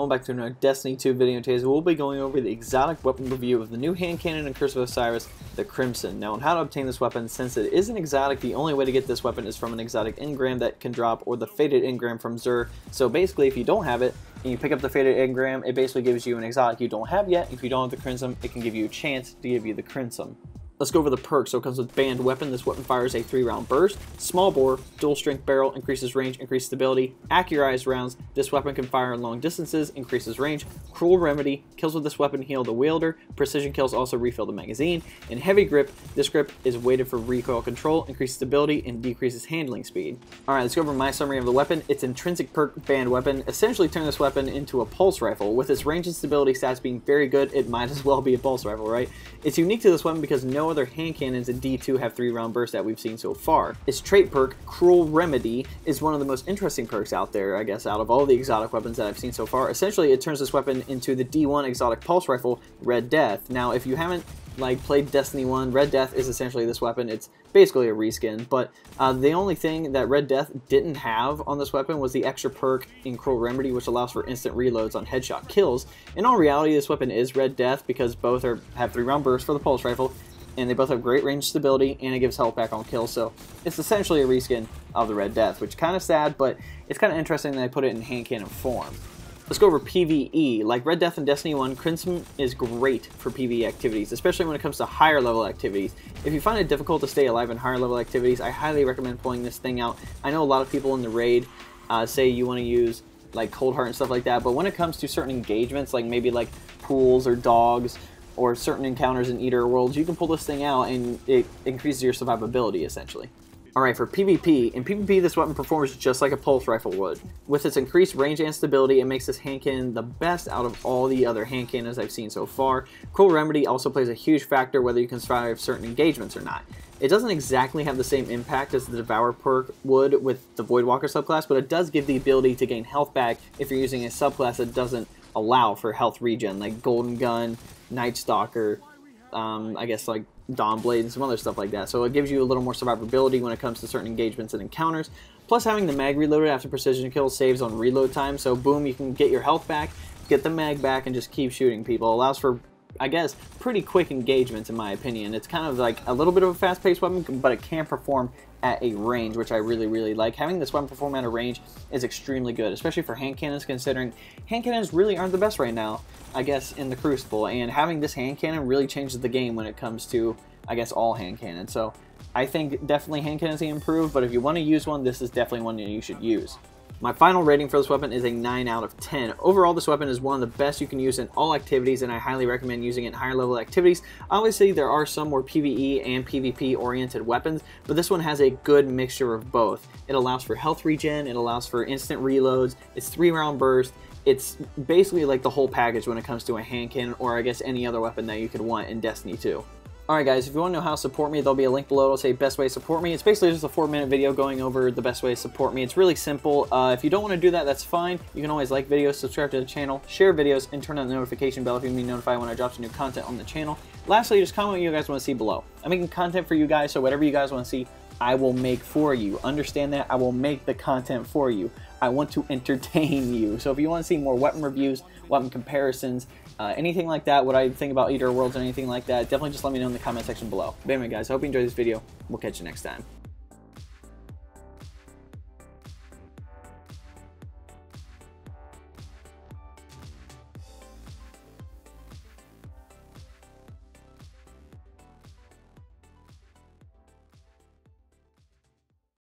welcome back to another Destiny 2 video. Today we'll be going over the exotic weapon review of the new hand cannon and Curse of Osiris, the Crimson. Now on how to obtain this weapon, since it is an exotic, the only way to get this weapon is from an exotic engram that can drop, or the faded engram from Xur. So basically if you don't have it, and you pick up the faded engram, it basically gives you an exotic you don't have yet. If you don't have the Crimson, it can give you a chance to give you the Crimson. Let's go over the perks. So it comes with banned weapon. This weapon fires a 3-round burst. Small bore, dual strength barrel, increases range, increases stability. Accurized rounds. This weapon can fire long distances, increases range. Cruel remedy. Kills with this weapon heal the wielder. Precision kills also refill the magazine. And heavy grip. This grip is weighted for recoil control, increases stability, and decreases handling speed. Alright, let's go over my summary of the weapon. Its intrinsic perk banned weapon essentially turned this weapon into a pulse rifle. With its range and stability stats being very good, it might as well be a pulse rifle, right? It's unique to this weapon because no other hand cannons in D2 have 3-round bursts that we've seen so far. Its trait perk, Cruel Remedy, is one of the most interesting perks out there, I guess, out of all the exotic weapons that I've seen so far. Essentially, it turns this weapon into the D1 exotic pulse rifle, Red Death. Now, if you haven't played Destiny 1, Red Death is essentially this weapon. It's basically a reskin, but the only thing that Red Death didn't have on this weapon was the extra perk in Cruel Remedy, which allows for instant reloads on headshot kills. In all reality, this weapon is Red Death because both have 3-round bursts for the pulse rifle, and they both have great range stability, and it gives health back on kills, so it's essentially a reskin of the Red Death, which is kind of sad, but it's kind of interesting that they put it in hand cannon form. Let's go over PvE. Like Red Death and Destiny 1, Crimson is great for PvE activities, especially when it comes to higher level activities. If you find it difficult to stay alive in higher level activities, I highly recommend pulling this thing out. I know a lot of people in the raid say you want to use like Cold Heart and stuff like that, but when it comes to certain engagements, like maybe like pools or dogs, or certain encounters in Eater Worlds, you can pull this thing out and it increases your survivability essentially. Alright, for PvP, in PvP this weapon performs just like a pulse rifle would. With its increased range and stability, it makes this hand cannon the best out of all the other hand cannons I've seen so far. Cruel Remedy also plays a huge factor whether you can survive certain engagements or not. It doesn't exactly have the same impact as the Devour perk would with the Voidwalker subclass, but it does give the ability to gain health back if you're using a subclass that doesn't allow for health regen, like Golden Gun, Night Stalker, I guess like Dawnblade and some other stuff like that. So it gives you a little more survivability when it comes to certain engagements and encounters. Plus having the mag reloaded after precision kill saves on reload time, so boom, you can get your health back, get the mag back, and just keep shooting people. It allows for, I guess, pretty quick engagements in my opinion. It's kind of like a little bit of a fast-paced weapon, but it can perform at a range, which I really like. Having this weapon perform at a range is extremely good, especially for hand cannons, considering hand cannons really aren't the best right now, I guess, in the Crucible, and having this hand cannon really changes the game when it comes to, I guess, all hand cannons. So I think definitely hand cannons can improve, but if you want to use one, this is definitely one that you should use. My final rating for this weapon is a 9 out of 10. Overall, this weapon is one of the best you can use in all activities, and I highly recommend using it in higher level activities. Obviously, there are some more PvE and PvP oriented weapons, but this one has a good mixture of both. It allows for health regen, it allows for instant reloads, it's 3-round burst. It's basically like the whole package when it comes to a hand cannon, or I guess any other weapon that you could want in Destiny 2. Alright guys, if you want to know how to support me, there'll be a link below. It'll say best way to support me. It's basically just a 4-minute video going over the best way to support me. It's really simple. If you don't want to do that, that's fine. You can always like videos, subscribe to the channel, share videos, and turn on the notification bell if you want to be notified when I drop some new content on the channel. Lastly, just comment what you guys want to see below. I'm making content for you guys, so whatever you guys want to see, I will make for you. Understand that? I will make the content for you. I want to entertain you. So if you want to see more weapon reviews, weapon comparisons, anything like that, what I think about Eater Worlds or anything like that, definitely just let me know in the comment section below. But anyway guys, I hope you enjoyed this video. We'll catch you next time.